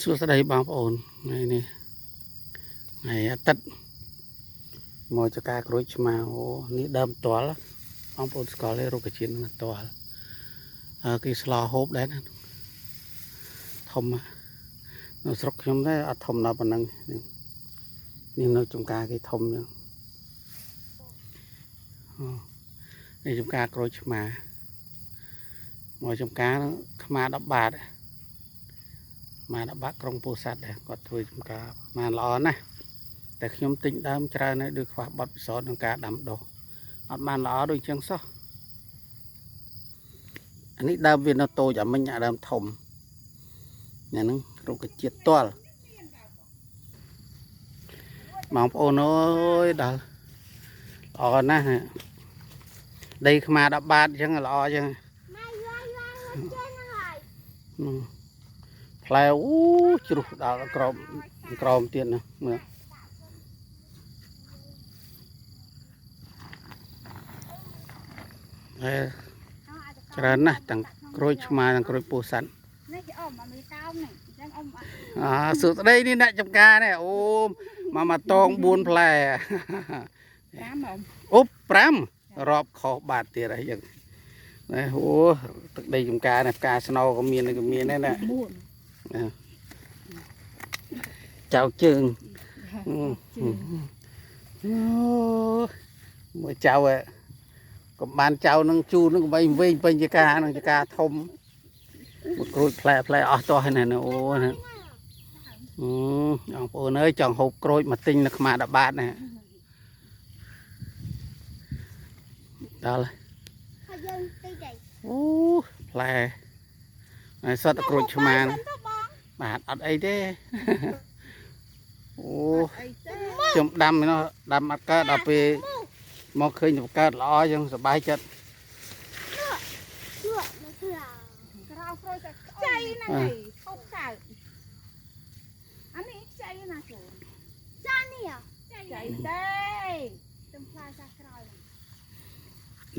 សួស្តីបងប្អូនថ្ងៃនេះថ្ងៃអាទិត្យមកចការក្រូចឆ្មាអូនេះដើមតល់បងប្អូនស្គាល់ទេរុក្ខជាតិនឹងតល់គេស្លោហូបដែរណាធំនៅស្រុកខ្ញុំដែរអត់ធំដល់ប៉ុណ្ណឹងនេះនៅចំការគេធំចឹងនេះចំការក្រូចឆ្មាមកចំការខ្មា10 បាតមក10 បាតក្រុងពោធិ៍សាត់ដែរគាត់ធ្វើចំការបានល្អណាស់តែខ្ញុំទិញដើមច្រើនហើយដូចខ្វះបទពិសោធន៍ក្នុងការដាំដុះអត់បានល្អដូចចឹងសោះអានេះដើមវានៅតូចអាមិញអាដើមធំនេះហ្នឹងរុក្ខជាតិទាល់បងប្អូនអើយដល់ល្អណាស់ដីខ្មា10 បាតអញ្ចឹងល្អអញ្ចឹងផ្លែអូជ្រុះដល់ក្រោមទៀតណាមើលច្រើនណាស់ទាំងក្រូចឆ្មាទាំងក្រូចពោធិ៍សាត់នេះគេអមមានតោមនេះអញ្ចឹងអមសួស្តីនេះអ្នកចំការនេះអូមកតង4 ផ្លែ5អូ5រាប់ខុសបាតទៀតហើយយើងនេះអូទឹកដីចំការនេះផ្កាស្នោក៏មានដែរណាចៅជើងអូមើលចៅក៏បានចៅនឹងជូននឹងក៏វិញពេញចការនឹងចការធំមកក្រូចផ្លែអស់តោះហ្នឹងអូណាបងប្អូនអើយចង់ហូបក្រូចមកទិញនៅខ្មា10 បាតណាដល់អូផ្លែហើយសត្វក្រូចឆ្មាបាទអត់អីទេអូខ្ញុំដាំអត់កើតដល់ពេលមកឃើញបង្កើតល្អយ៉ាងសប្បាយចិត្តក្រៅក្រូចចៃហ្នឹងហើយហូបកើតអានេះចៃណាចូលចានេះចៃទេទំផ្លែសាក្រោយ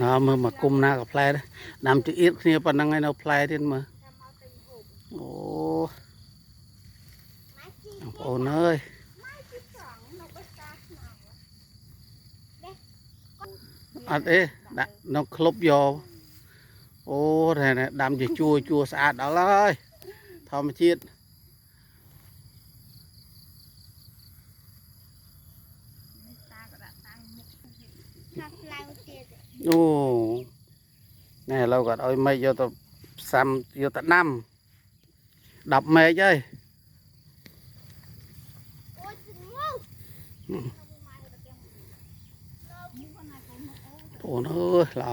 ណាមើលមកគុំណាក៏ផ្លែដែរដាំចៀតគ្នាប៉ុណ្ណឹងហើយនៅផ្លែទៀតមើលអូបងប្អូនអើយអត់ទេដាក់នៅក្លុបយកអូតែដាំជាជួស្អាតដល់ហើយធម្មជាតិអូណែឥឡូវគាត់ឲ្យមេឃយកទៅផ្សំយកទៅដាំ10 មេឃហើយអូនអើយល្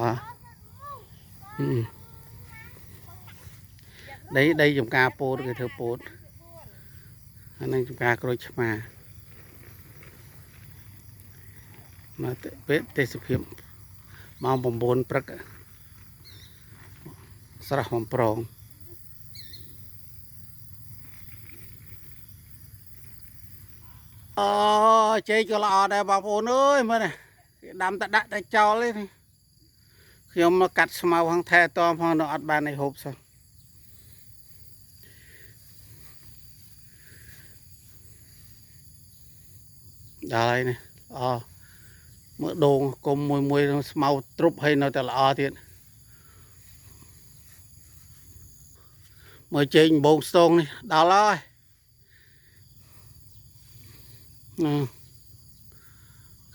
អដីចំការពោតគេធ្វើពោតហើយនឹងចំការក្រូចឆ្មាមកពេលទេសភាពម៉ោង9 ព្រឹកស្រស់បំប្រងអូចេកក៏ល្អដែរបងប្អូនអើយមើលនេះគេដាំតែដាក់តែចោលទេខ្ញុំមកកាត់ស្មៅខាងថែតផងនៅអត់បានឲ្យហូបសោះដល់ហើយនេះមើលដងគុំមួយស្មៅទ្រុបហើយនៅតែល្អទៀតមើលចេញបងស្ទងនេះដល់ហើយ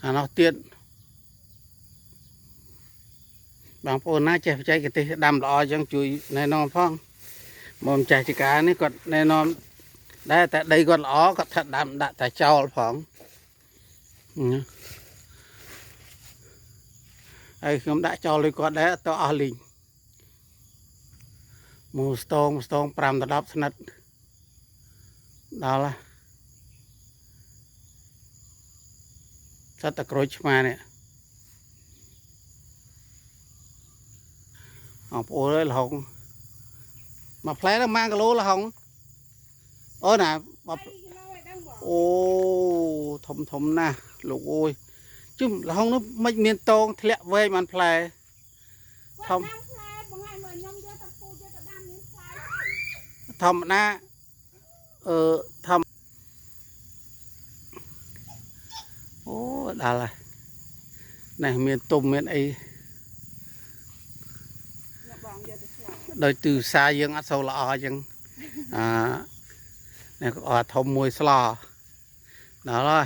ខាងនោះទៀតបងប្អូនណាចេះបច្ចេកទេសដាំល្អអញ្ចឹងជួយណែនាំផងមកម្ចាស់ចការនេះគាត់ណែនាំដែរតែដីគាត់ល្អគាត់ថាដាំដាក់តែចោលផងហើយខ្ញុំដាក់ចោលលើគាត់ដែរទៅអស់លីងមួយស្ទង5 ដល់ 10 ស្និតដល់ហើយសត្វតក្រូចឆ្មានេះបងប្អូនអើយលហុងមកផ្លែដល់1 គីឡូលហុងអូណាអូធំណាស់លោកអើយជឹមលហុងនោះមិនមានតងធ្លាក់វែងបានផ្លែធំធម្មតា ทำโอ้ดาละnày miền tùng miền ấy đời từ xa dương ăn sâu lọ nhưng này có thom mùi sò đó rồi